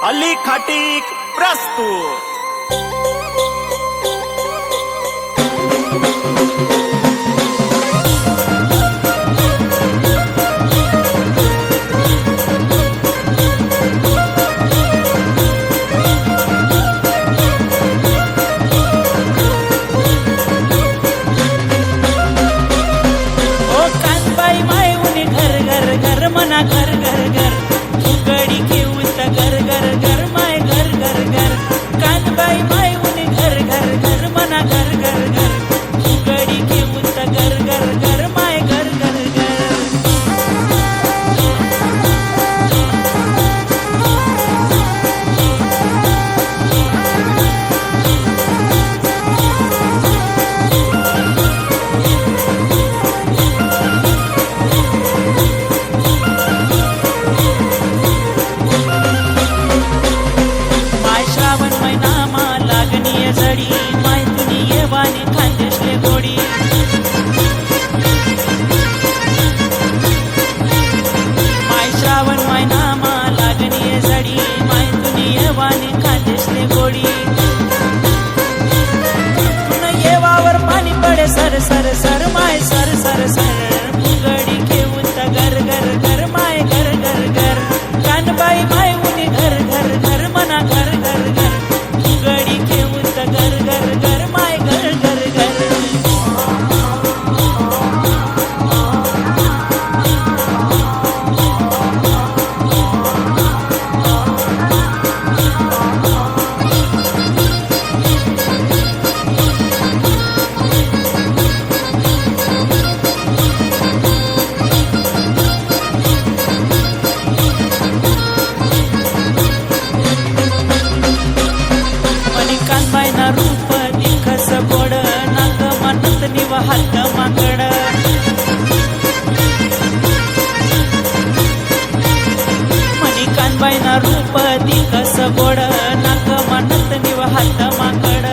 अली खाटीक प्रस्तुत। घर घर घर फुगडी घेऊन घर घर घर माय घर घर घर कानबाई माय उनी घर घर घर मना घर घर घर फुगडी घेऊन घर घर घर माय घर घर घर। माय तुनी येवाने खांदेशले गोडी माय श्रावण महिनामा लागणी जडी माय तुनी येवाने खांदेशले गोडी तुन येवावर पाणी पडे सर सर सर माय सर सर सर फुगडी घेऊन घर घर घर माय घर घर घर कानबाई माय उनी घर घर घर मना घर घर घर फुगडी घेऊन घर घर घर माय घर घर घर। रूप दिखस गोड नाक मनत निव हात माकड मनी कानबाईना रूप दिखस गोड नाक मनत निव हात माकड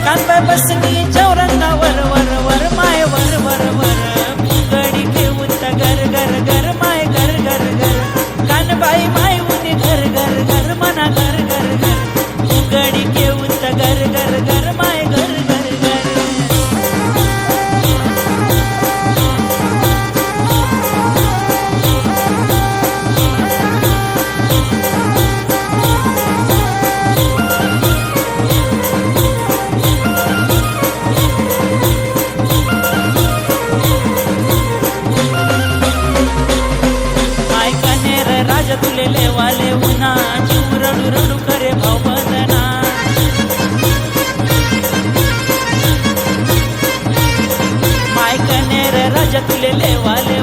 कानबाई बसनी चौरंगावर वर वर माय वर वर वर फुगडी घेऊन घर घर घर माय घर घर घर कानबाई माय उनी घर घर घर मना घर घर घर फुगडी घेऊन घर घर घर माय घर घर घर। माय कनेर राजा तुले लेवाले उन्हा जीव रडू रडू करे भाऊ बंदना माय कनेर राजा तुले लेवाले